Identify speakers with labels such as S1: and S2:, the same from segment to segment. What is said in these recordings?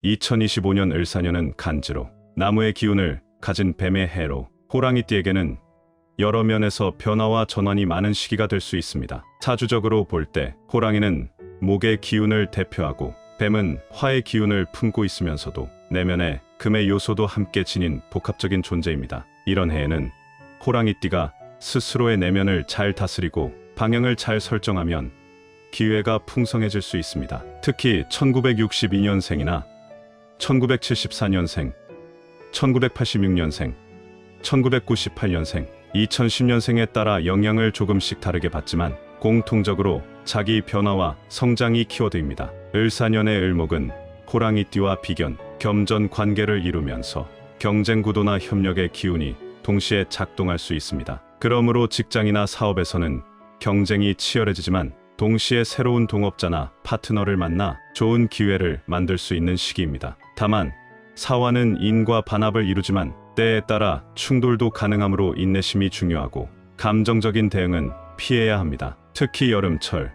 S1: 2025년 을사년은 간지로 나무의 기운을 가진 뱀의 해로 호랑이띠에게는 여러 면에서 변화와 전환이 많은 시기가 될 수 있습니다. 사주적으로 볼 때 호랑이는 목의 기운을 대표하고 뱀은 화의 기운을 품고 있으면서도 내면에 금의 요소도 함께 지닌 복합적인 존재입니다. 이런 해에는 호랑이띠가 스스로의 내면을 잘 다스리고 방향을 잘 설정하면 기회가 풍성해질 수 있습니다. 특히 1962년생이나 1974년생, 1986년생, 1998년생, 2010년생에 따라 영향을 조금씩 다르게 받지만 공통적으로 자기 변화와 성장이 키워드입니다. 을사년의 을목은 호랑이띠와 비견, 겸전 관계를 이루면서 경쟁 구도나 협력의 기운이 동시에 작동할 수 있습니다. 그러므로 직장이나 사업에서는 경쟁이 치열해지지만 동시에 새로운 동업자나 파트너를 만나 좋은 기회를 만들 수 있는 시기입니다. 다만 사화는 인과 반합을 이루지만 때에 따라 충돌도 가능하므로 인내심이 중요하고 감정적인 대응은 피해야 합니다. 특히 여름철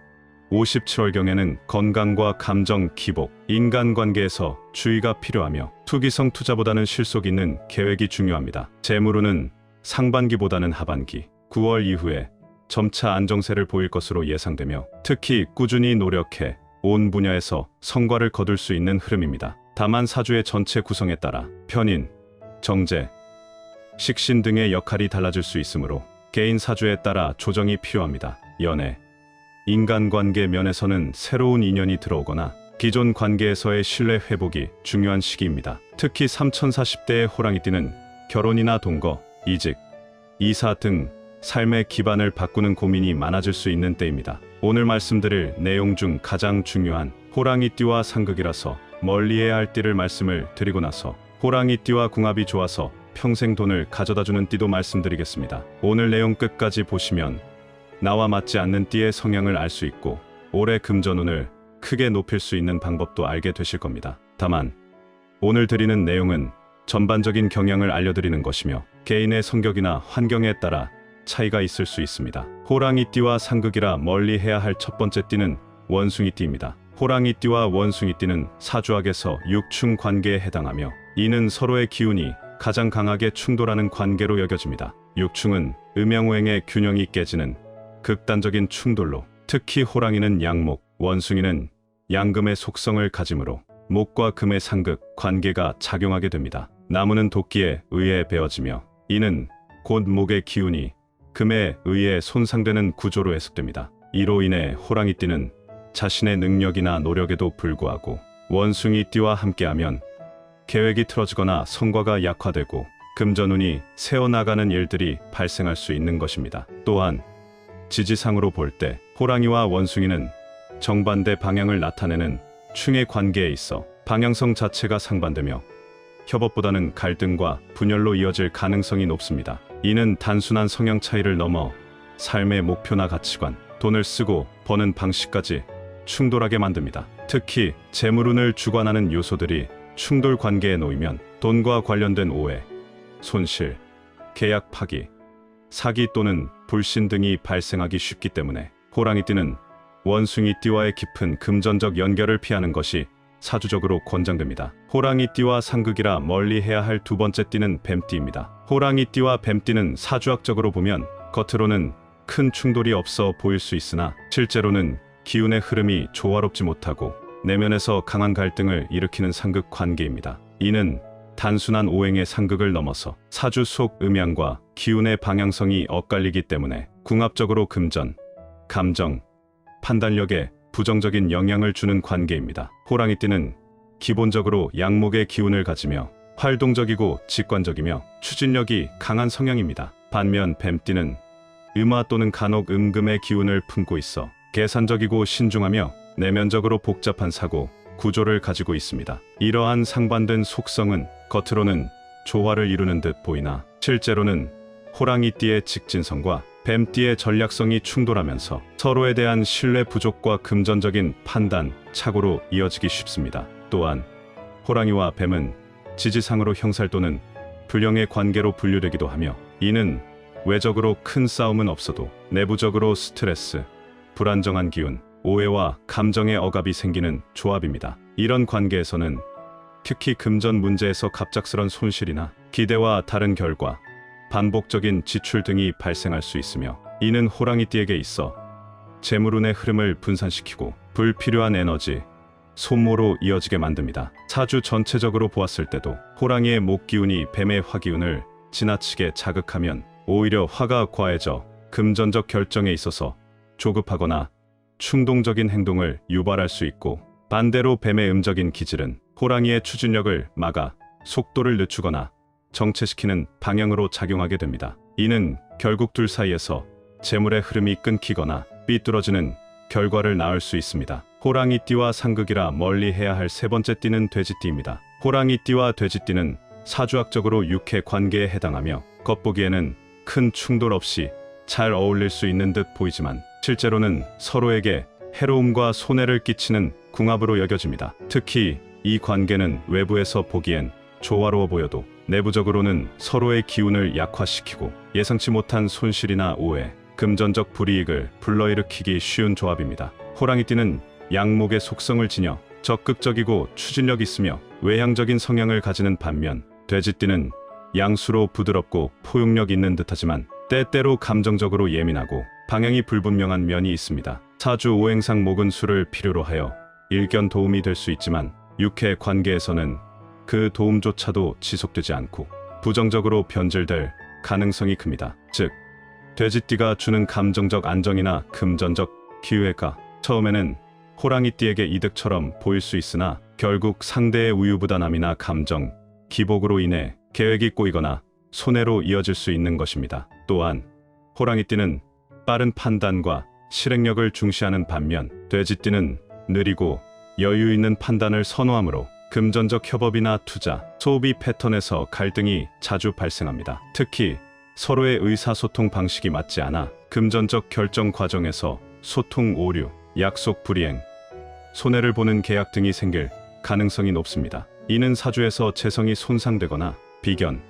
S1: 57월경에는 건강과 감정 기복, 인간관계에서 주의가 필요하며 투기성 투자보다는 실속 있는 계획이 중요합니다. 재물운은 상반기보다는 하반기, 9월 이후에 점차 안정세를 보일 것으로 예상되며 특히 꾸준히 노력해 온 분야에서 성과를 거둘 수 있는 흐름입니다. 다만 사주의 전체 구성에 따라 편인, 정제, 식신 등의 역할이 달라질 수 있으므로 개인 사주에 따라 조정이 필요합니다. 연애, 인간관계 면에서는 새로운 인연이 들어오거나 기존 관계에서의 신뢰 회복이 중요한 시기입니다. 특히 3040대의 호랑이띠는 결혼이나 동거, 이직, 이사 등 삶의 기반을 바꾸는 고민이 많아질 수 있는 때입니다. 오늘 말씀드릴 내용 중 가장 중요한 호랑이띠와 상극이라서 멀리해야 할 띠를 말씀을 드리고 나서 호랑이띠와 궁합이 좋아서 평생 돈을 가져다주는 띠도 말씀드리겠습니다. 오늘 내용 끝까지 보시면 나와 맞지 않는 띠의 성향을 알 수 있고 올해 금전운을 크게 높일 수 있는 방법도 알게 되실 겁니다. 다만 오늘 드리는 내용은 전반적인 경향을 알려드리는 것이며 개인의 성격이나 환경에 따라 차이가 있을 수 있습니다. 호랑이띠와 상극이라 멀리해야 할 첫 번째 띠는 원숭이띠입니다. 호랑이띠와 원숭이띠는 사주학에서 육충 관계에 해당하며 이는 서로의 기운이 가장 강하게 충돌하는 관계로 여겨집니다. 육충은 음양오행의 균형이 깨지는 극단적인 충돌로 특히 호랑이는 양목, 원숭이는 양금의 속성을 가지므로 목과 금의 상극 관계가 작용하게 됩니다. 나무는 도끼에 의해 베어지며 이는 곧 목의 기운이 금에 의해 손상되는 구조로 해석됩니다. 이로 인해 호랑이띠는 자신의 능력이나 노력에도 불구하고 원숭이띠와 함께하면 계획이 틀어지거나 성과가 약화되고 금전운이 새어나가는 일들이 발생할 수 있는 것입니다. 또한 지지상으로 볼 때 호랑이와 원숭이는 정반대 방향을 나타내는 충의 관계에 있어 방향성 자체가 상반되며 협업보다는 갈등과 분열로 이어질 가능성이 높습니다. 이는 단순한 성향 차이를 넘어 삶의 목표나 가치관, 돈을 쓰고 버는 방식까지 충돌하게 만듭니다. 특히 재물운을 주관하는 요소들이 충돌 관계에 놓이면 돈과 관련된 오해, 손실, 계약 파기, 사기 또는 불신 등이 발생하기 쉽기 때문에 호랑이띠는 원숭이띠와의 깊은 금전적 연결을 피하는 것이 사주적으로 권장됩니다. 호랑이띠와 상극이라 멀리해야 할 두 번째 띠는 뱀띠입니다. 호랑이띠와 뱀띠는 사주학적으로 보면 겉으로는 큰 충돌이 없어 보일 수 있으나 실제로는 기운의 흐름이 조화롭지 못하고 내면에서 강한 갈등을 일으키는 상극 관계입니다. 이는 단순한 오행의 상극을 넘어서 사주 속 음양과 기운의 방향성이 엇갈리기 때문에 궁합적으로 금전, 감정, 판단력에 부정적인 영향을 주는 관계입니다. 호랑이띠는 기본적으로 양목의 기운을 가지며 활동적이고 직관적이며 추진력이 강한 성향입니다. 반면 뱀띠는 음화 또는 간혹 음금의 기운을 품고 있어 계산적이고 신중하며 내면적으로 복잡한 사고, 구조를 가지고 있습니다. 이러한 상반된 속성은 겉으로는 조화를 이루는 듯 보이나 실제로는 호랑이띠의 직진성과 뱀띠의 전략성이 충돌하면서 서로에 대한 신뢰 부족과 금전적인 판단, 착오로 이어지기 쉽습니다. 또한 호랑이와 뱀은 지지상으로 형살 또는 불령의 관계로 분류되기도 하며 이는 외적으로 큰 싸움은 없어도 내부적으로 스트레스, 불안정한 기운, 오해와 감정의 억압이 생기는 조합입니다. 이런 관계에서는 특히 금전 문제에서 갑작스런 손실이나 기대와 다른 결과, 반복적인 지출 등이 발생할 수 있으며, 이는 호랑이띠에게 있어 재물운의 흐름을 분산시키고 불필요한 에너지, 소모로 이어지게 만듭니다. 사주 전체적으로 보았을 때도 호랑이의 목 기운이 뱀의 화 기운을 지나치게 자극하면 오히려 화가 과해져 금전적 결정에 있어서 조급하거나 충동적인 행동을 유발할 수 있고, 반대로 뱀의 음적인 기질은 호랑이의 추진력을 막아 속도를 늦추거나 정체시키는 방향으로 작용하게 됩니다. 이는 결국 둘 사이에서 재물의 흐름이 끊기거나 삐뚤어지는 결과를 낳을 수 있습니다. 호랑이띠와 상극이라 멀리해야 할 세 번째 띠는 돼지띠입니다. 호랑이띠와 돼지띠는 사주학적으로 육해 관계에 해당하며 겉보기에는 큰 충돌 없이 잘 어울릴 수 있는 듯 보이지만 실제로는 서로에게 해로움과 손해를 끼치는 궁합으로 여겨집니다. 특히 이 관계는 외부에서 보기엔 조화로워 보여도 내부적으로는 서로의 기운을 약화시키고 예상치 못한 손실이나 오해, 금전적 불이익을 불러일으키기 쉬운 조합입니다. 호랑이띠는 양목의 속성을 지녀 적극적이고 추진력 있으며 외향적인 성향을 가지는 반면, 돼지띠는 양수로 부드럽고 포용력 있는 듯하지만 때때로 감정적으로 예민하고 방향이 불분명한 면이 있습니다. 사주 오행상 목은 수를 필요로 하여 일견 도움이 될 수 있지만 육해 관계에서는 그 도움조차도 지속되지 않고 부정적으로 변질될 가능성이 큽니다. 즉, 돼지띠가 주는 감정적 안정이나 금전적 기회가 처음에는 호랑이띠에게 이득처럼 보일 수 있으나 결국 상대의 우유부단함이나 감정 기복으로 인해 계획이 꼬이거나 손해로 이어질 수 있는 것입니다. 또한 호랑이띠는 빠른 판단과 실행력을 중시하는 반면, 돼지띠는 느리고 여유 있는 판단을 선호하므로 금전적 협업이나 투자, 소비 패턴에서 갈등이 자주 발생합니다. 특히 서로의 의사소통 방식이 맞지 않아 금전적 결정 과정에서 소통 오류, 약속 불이행, 손해를 보는 계약 등이 생길 가능성이 높습니다. 이는 사주에서 재성이 손상되거나 비견,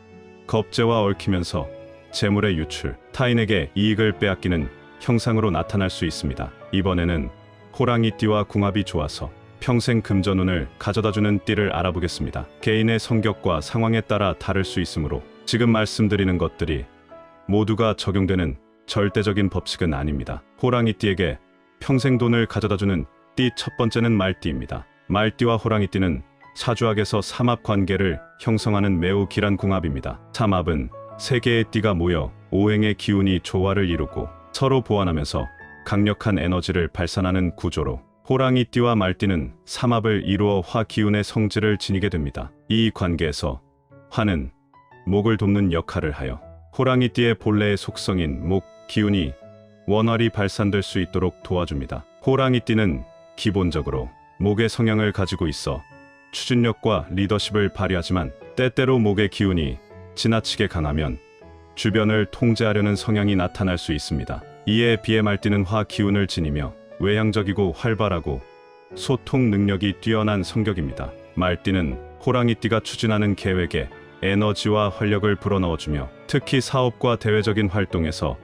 S1: 겁재와 얽히면서 재물의 유출, 타인에게 이익을 빼앗기는 형상으로 나타날 수 있습니다. 이번에는 호랑이띠와 궁합이 좋아서 평생 금전운을 가져다주는 띠를 알아보겠습니다. 개인의 성격과 상황에 따라 다를 수 있으므로 지금 말씀드리는 것들이 모두가 적용되는 절대적인 법칙은 아닙니다. 호랑이띠에게 평생 돈을 가져다주는 띠 첫 번째는 말띠입니다. 말띠와 호랑이띠는 사주학에서 삼합 관계를 형성하는 매우 길한 궁합입니다. 삼합은 세 개의 띠가 모여 오행의 기운이 조화를 이루고 서로 보완하면서 강력한 에너지를 발산하는 구조로, 호랑이띠와 말띠는 삼합을 이루어 화 기운의 성질을 지니게 됩니다. 이 관계에서 화는 목을 돕는 역할을 하여 호랑이띠의 본래의 속성인 목 기운이 원활히 발산될 수 있도록 도와줍니다. 호랑이띠는 기본적으로 목의 성향을 가지고 있어 추진력과 리더십을 발휘하지만 때때로 목의 기운이 지나치게 강하면 주변을 통제하려는 성향이 나타날 수 있습니다. 이에 비해 말띠는 화 기운을 지니며 외향적이고 활발하고 소통 능력이 뛰어난 성격입니다. 말띠는 호랑이띠가 추진하는 계획에 에너지와 활력을 불어넣어주며 특히 사업과 대외적인 활동에서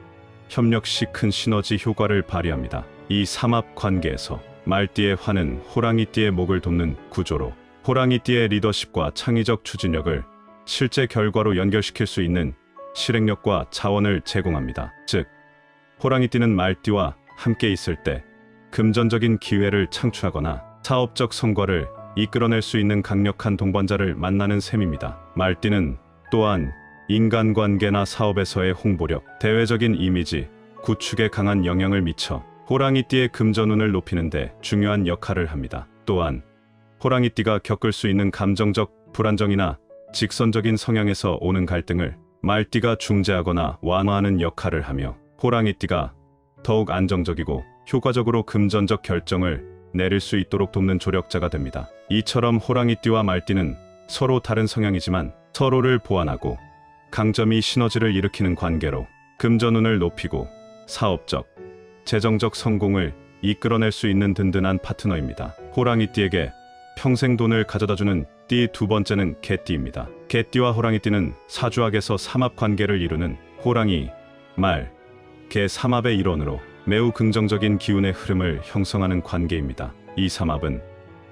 S1: 협력 시 큰 시너지 효과를 발휘합니다. 이 삼합 관계에서 말띠의 화는 호랑이띠의 목을 돕는 구조로 호랑이띠의 리더십과 창의적 추진력을 실제 결과로 연결시킬 수 있는 실행력과 자원을 제공합니다. 즉, 호랑이띠는 말띠와 함께 있을 때 금전적인 기회를 창출하거나 사업적 성과를 이끌어낼 수 있는 강력한 동반자를 만나는 셈입니다. 말띠는 또한 인간관계나 사업에서의 홍보력, 대외적인 이미지, 구축에 강한 영향을 미쳐 호랑이띠의 금전운을 높이는 데 중요한 역할을 합니다. 또한 호랑이띠가 겪을 수 있는 감정적 불안정이나 직선적인 성향에서 오는 갈등을 말띠가 중재하거나 완화하는 역할을 하며 호랑이띠가 더욱 안정적이고 효과적으로 금전적 결정을 내릴 수 있도록 돕는 조력자가 됩니다. 이처럼 호랑이띠와 말띠는 서로 다른 성향이지만 서로를 보완하고 강점이 시너지를 일으키는 관계로 금전운을 높이고 사업적, 재정적 성공을 이끌어낼 수 있는 든든한 파트너입니다. 호랑이띠에게 평생 돈을 가져다주는 띠 두 번째는 개띠입니다. 개띠와 호랑이띠는 사주학에서 삼합 관계를 이루는 호랑이, 말, 개 삼합의 일원으로 매우 긍정적인 기운의 흐름을 형성하는 관계입니다. 이 삼합은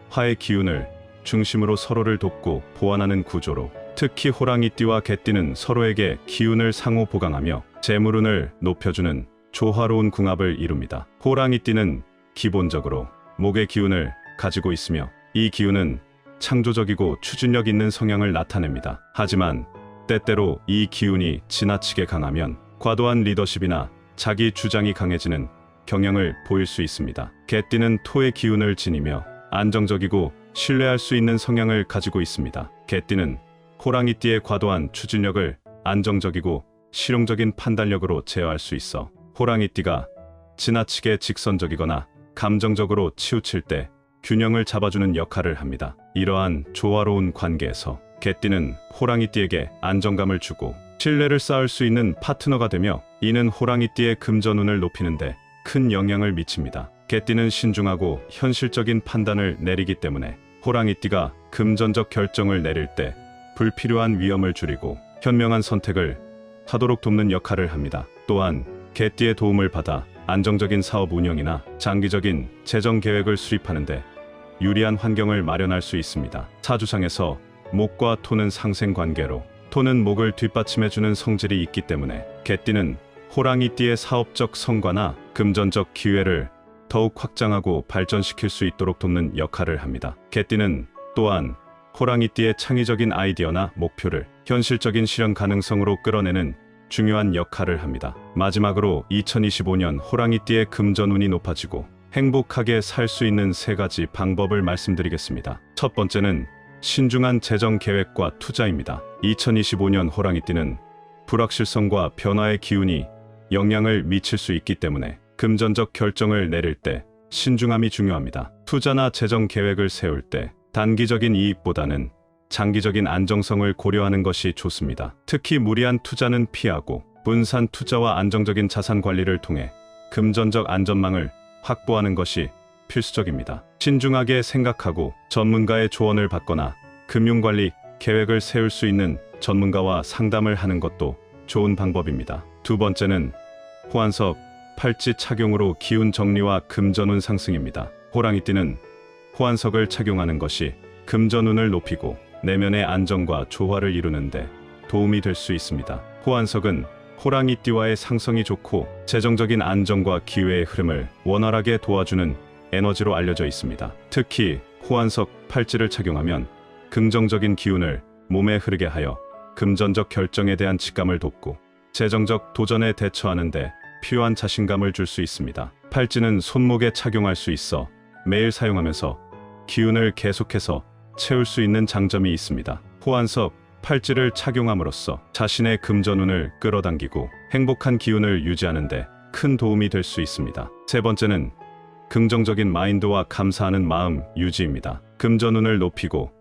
S1: 화의 기운을 중심으로 서로를 돕고 보완하는 구조로, 특히 호랑이띠와 개띠는 서로에게 기운을 상호 보강하며 재물운을 높여주는 조화로운 궁합을 이룹니다. 호랑이띠는 기본적으로 목의 기운을 가지고 있으며 이 기운은 창조적이고 추진력 있는 성향을 나타냅니다. 하지만 때때로 이 기운이 지나치게 강하면 과도한 리더십이나 자기 주장이 강해지는 경향을 보일 수 있습니다. 개띠는 토의 기운을 지니며 안정적이고 신뢰할 수 있는 성향을 가지고 있습니다. 개띠는 호랑이띠의 과도한 추진력을 안정적이고 실용적인 판단력으로 제어할 수 있어 호랑이띠가 지나치게 직선적이거나 감정적으로 치우칠 때 균형을 잡아주는 역할을 합니다. 이러한 조화로운 관계에서 개띠는 호랑이띠에게 안정감을 주고 신뢰를 쌓을 수 있는 파트너가 되며 이는 호랑이띠의 금전운을 높이는데 큰 영향을 미칩니다. 개띠는 신중하고 현실적인 판단을 내리기 때문에 호랑이띠가 금전적 결정을 내릴 때 불필요한 위험을 줄이고 현명한 선택을 하도록 돕는 역할을 합니다. 또한 개띠의 도움을 받아 안정적인 사업 운영이나 장기적인 재정 계획을 수립하는데 유리한 환경을 마련할 수 있습니다. 사주상에서 목과 토는 상생 관계로 토는 목을 뒷받침해주는 성질이 있기 때문에 개띠는 호랑이띠의 사업적 성과나 금전적 기회를 더욱 확장하고 발전시킬 수 있도록 돕는 역할을 합니다. 개띠는 또한 호랑이띠의 창의적인 아이디어나 목표를 현실적인 실현 가능성으로 끌어내는 중요한 역할을 합니다. 마지막으로 2025년 호랑이띠의 금전운이 높아지고 행복하게 살 수 있는 3가지 방법을 말씀드리겠습니다. 첫 번째는 신중한 재정 계획과 투자입니다. 2025년 호랑이띠는 불확실성과 변화의 기운이 영향을 미칠 수 있기 때문에 금전적 결정을 내릴 때 신중함이 중요합니다. 투자나 재정 계획을 세울 때 단기적인 이익보다는 장기적인 안정성을 고려하는 것이 좋습니다. 특히 무리한 투자는 피하고 분산 투자와 안정적인 자산 관리를 통해 금전적 안전망을 확보하는 것이 필수적입니다. 신중하게 생각하고 전문가의 조언을 받거나 금융관리 계획을 세울 수 있는 전문가와 상담을 하는 것도 좋은 방법입니다. 두 번째는 호환석 팔찌 착용으로 기운 정리와 금전운 상승입니다. 호랑이띠는 호환석을 착용하는 것이 금전운을 높이고 내면의 안정과 조화를 이루는데 도움이 될 수 있습니다. 호환석은 호랑이띠와의 상성이 좋고 재정적인 안정과 기회의 흐름을 원활하게 도와주는 에너지로 알려져 있습니다. 특히 호환석 팔찌를 착용하면 긍정적인 기운을 몸에 흐르게 하여 금전적 결정에 대한 직감을 돕고 재정적 도전에 대처하는 데 필요한 자신감을 줄 수 있습니다. 팔찌는 손목에 착용할 수 있어 매일 사용하면서 기운을 계속해서 채울 수 있는 장점이 있습니다. 호환석 팔찌를 착용함으로써 자신의 금전운을 끌어당기고 행복한 기운을 유지하는 데 큰 도움이 될 수 있습니다. 세 번째는 긍정적인 마인드와 감사하는 마음 유지입니다. 금전운을 높이고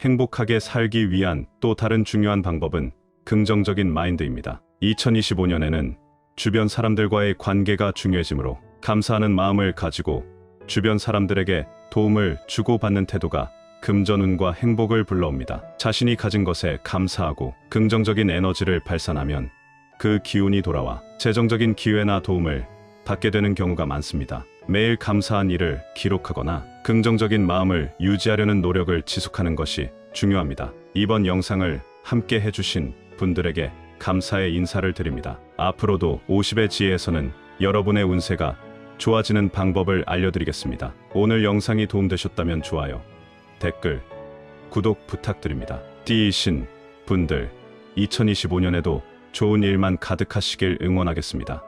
S1: 행복하게 살기 위한 또 다른 중요한 방법은 긍정적인 마인드입니다. 2025년에는 주변 사람들과의 관계가 중요해지므로 감사하는 마음을 가지고 주변 사람들에게 도움을 주고받는 태도가 금전운과 행복을 불러옵니다. 자신이 가진 것에 감사하고 긍정적인 에너지를 발산하면 그 기운이 돌아와 재정적인 기회나 도움을 받게 되는 경우가 많습니다. 매일 감사한 일을 기록하거나 긍정적인 마음을 유지하려는 노력을 지속하는 것이 중요합니다. 이번 영상을 함께 해주신 분들에게 감사의 인사를 드립니다. 앞으로도 50의 지혜에서는 여러분의 운세가 좋아지는 방법을 알려드리겠습니다. 오늘 영상이 도움되셨다면 좋아요, 댓글, 구독 부탁드립니다. 띠이신 분들 2025년에도 좋은 일만 가득하시길 응원하겠습니다.